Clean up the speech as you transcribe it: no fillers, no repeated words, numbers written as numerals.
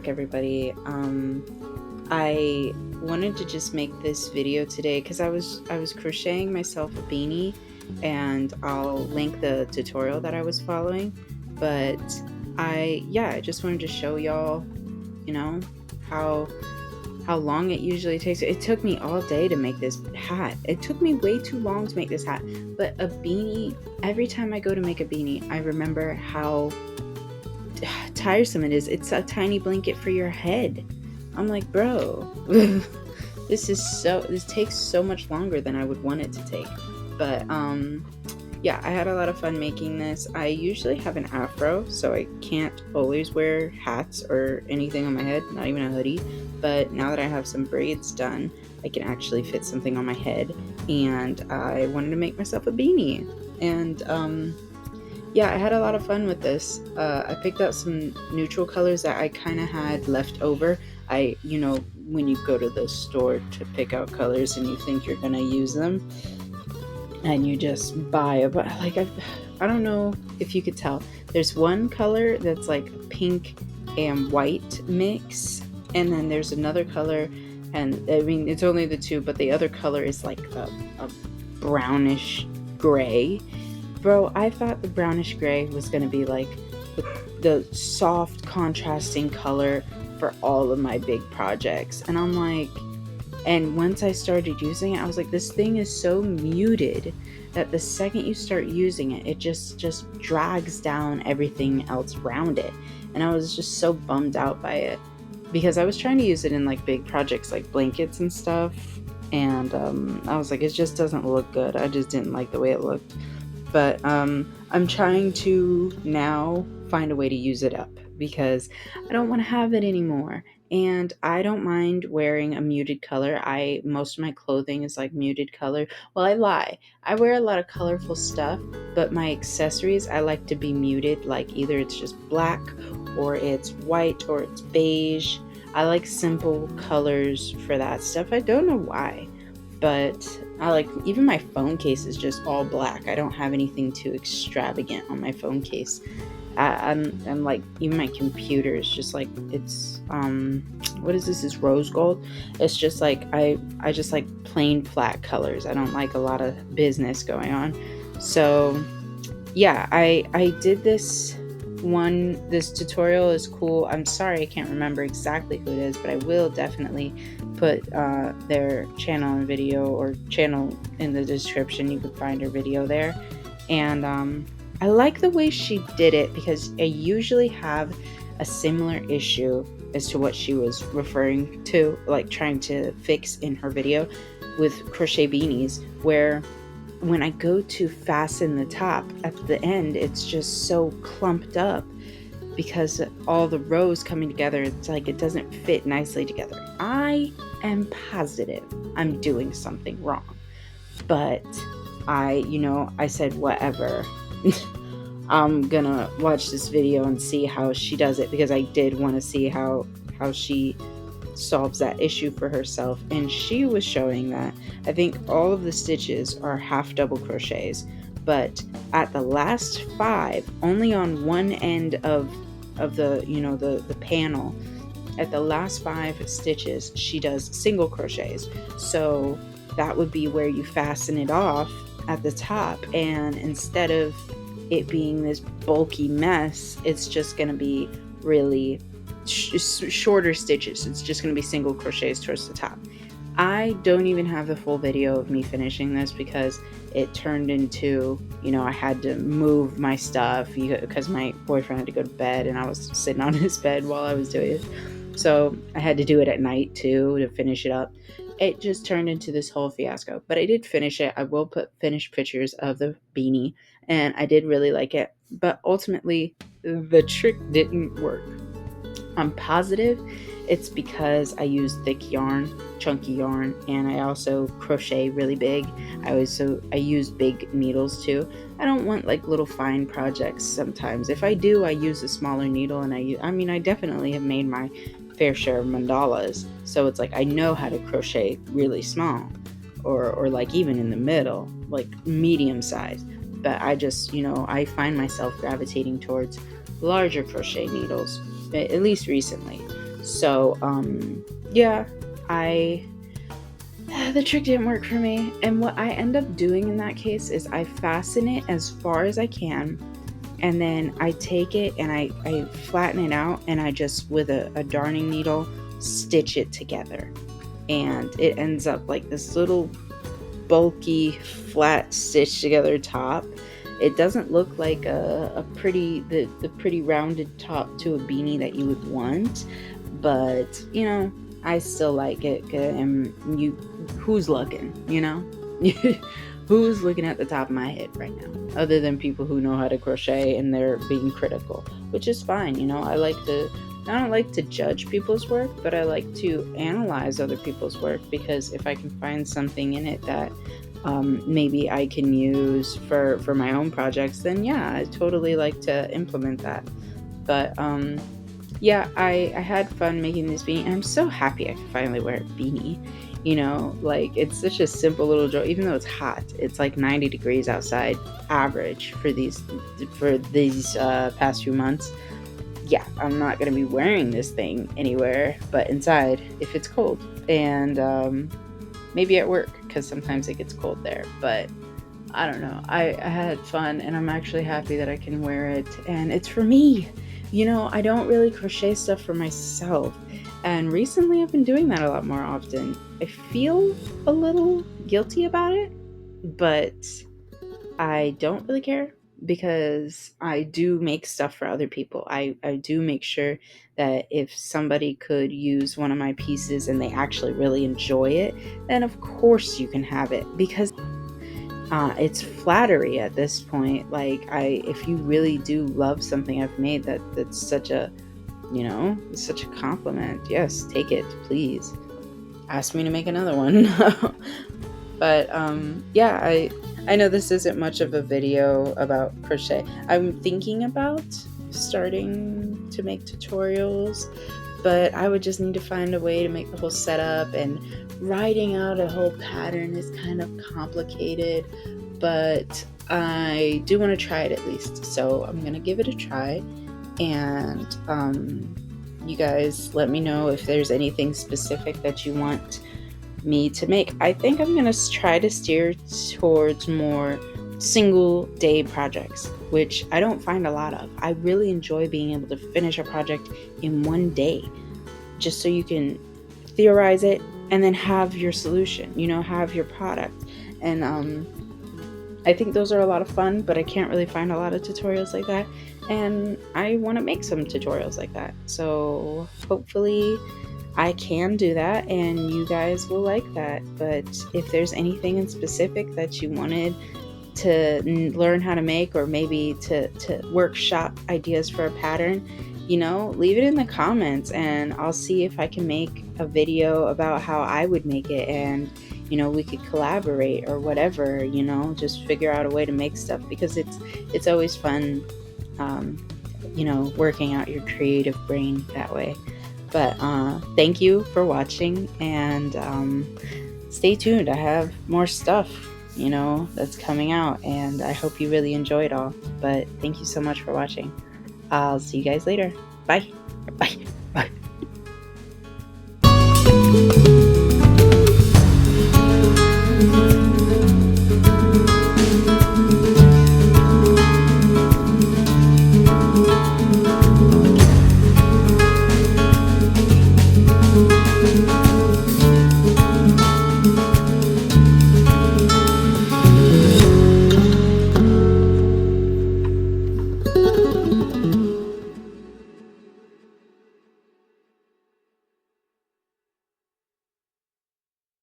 back, everybody. I wanted to just make this video today because I was crocheting myself a beanie, and I'll link the tutorial that I was following. But I just wanted to show y'all, you know, how how long it usually takes. It took me all day to make this hat. It took me way too long to make this hat. But a beanie, every time I go to make a beanie, I remember how tiresome it is. It's a tiny blanket for your head. I'm like, bro, this takes so much longer than I would want it to take. But yeah, I had a lot of fun making this. I usually have an afro, so I can't always wear hats or anything on my head, not even a hoodie. But now that I have some braids done, I can actually fit something on my head, and I wanted to make myself a beanie. And yeah, I had a lot of fun with this. I picked out some neutral colors that I kind of had left over. When you go to the store to pick out colors and you think you're gonna use them, and you just buy a but I don't know if you could tell. There's one color that's like pink and white mix, and then there's another color, and I mean it's only the two, but the other color is like a brownish gray. Bro, I thought the brownish gray was going to be like the soft contrasting color for all of my big projects. And I'm like, and once I started using it, I was like, this thing is so muted that the second you start using it, it just drags down everything else around it. And I was just so bummed out by it because I was trying to use it in like big projects like blankets and stuff. And I was like, it just doesn't look good. I just didn't like the way it looked. But I'm trying to now find a way to use it up because I don't want to have it anymore. And I don't mind wearing a muted color. Most of my clothing is like muted color. Well, I lie. I wear a lot of colorful stuff, but my accessories I like to be muted. Like either it's just black or it's white or it's beige. I like simple colors for that stuff. I don't know why. But I like, even my phone case is just all black. I don't have anything too extravagant on my phone case. I'm like, even my computer is just like, it's what is this? Is rose gold. It's just like I just like plain flat colors. I don't like a lot of business going on. So yeah, I did this one. This tutorial is cool. I'm sorry I can't remember exactly who it is, but I will definitely put their channel and video or channel in the description. You can find her video there. And I like the way she did it because I usually have a similar issue as to what she was referring to, like trying to fix in her video with crochet beanies, where when I go to fasten the top at the end, it's just so clumped up because all the rows coming together, it's like it doesn't fit nicely together. I am positive I'm doing something wrong, but I said whatever. I'm gonna watch this video and see how she does it because I did want to see how she solves that issue for herself. And she was showing that I think all of the stitches are half double crochets, but at the last 5, only on one end of the panel, at the last 5 stitches she does single crochets. So that would be where you fasten it off at the top, and instead of it being this bulky mess, it's just going to be really shorter stitches. It's just going to be single crochets towards the top. I don't even have the full video of me finishing this because it turned into, I had to move my stuff because my boyfriend had to go to bed and I was sitting on his bed while I was doing it. So I had to do it at night too to finish it up. It just turned into this whole fiasco, but I did finish it. I will put finished pictures of the beanie, and I did really like it. But ultimately, the trick didn't work. I'm positive it's because I use thick yarn, chunky yarn, and I also crochet really big. I use big needles too. I don't want like little fine projects sometimes. If I do, I use a smaller needle, and I definitely have made my fair share of mandalas. So it's like I know how to crochet really small or like even in the middle, like medium size. But I just, I find myself gravitating towards larger crochet needles, at least recently. So yeah, I the trick didn't work for me. And what I end up doing in that case is I fasten it as far as I can, and then I take it and I flatten it out, and I just, with a darning needle, stitch it together. And it ends up like this little bulky, flat, stitched together top. It doesn't look like a pretty, the pretty rounded top to a beanie that you would want, but you know, I still like it. And you, who's looking, you know? Who's looking at the top of my head right now, other than people who know how to crochet and they're being critical, which is fine. You know, I don't like to judge people's work, but I like to analyze other people's work, because if I can find something in it that maybe I can use for my own projects, then yeah, I totally like to implement that. But yeah, I had fun making this beanie. I'm so happy I can finally wear a beanie. You know, like, it's such a simple little joy, even though it's hot. It's like 90 degrees outside, average for these past few months. Yeah, I'm not going to be wearing this thing anywhere but inside if it's cold. And maybe at work, because sometimes it gets cold there. But I don't know. I had fun, and I'm actually happy that I can wear it. And it's for me. You know, I don't really crochet stuff for myself. And recently I've been doing that a lot more often. I feel a little guilty about it, but I don't really care, because I do make stuff for other people. I do make sure that if somebody could use one of my pieces and they actually really enjoy it, then of course you can have it, because it's flattery at this point. Like, if you really do love something I've made, that's such a, you know, it's such a compliment. Yes, take it, please. Ask me to make another one. But yeah, I know this isn't much of a video about crochet. I'm thinking about starting to make tutorials, but I would just need to find a way to make the whole setup, and writing out a whole pattern is kind of complicated, but I do want to try it at least. So I'm gonna give it a try, and you guys let me know if there's anything specific that you want me to make. I think I'm gonna try to steer towards more single day projects, which I don't find a lot of. I really enjoy being able to finish a project in one day, just so you can theorize it and then have your solution, you know, have your product. And I think those are a lot of fun, but I can't really find a lot of tutorials like that, and I want to make some tutorials like that. So hopefully I can do that and you guys will like that. But if there's anything in specific that you wanted to learn how to make, or maybe to workshop ideas for a pattern, you know, leave it in the comments, and I'll see if I can make a video about how I would make it, and you know, we could collaborate or whatever, you know, just figure out a way to make stuff, because it's always fun, you know, working out your creative brain that way. But thank you for watching, and stay tuned. I have more stuff, you know, that's coming out, and I hope you really enjoy it all. But thank you so much for watching. I'll see you guys later. Bye. Bye. Bye.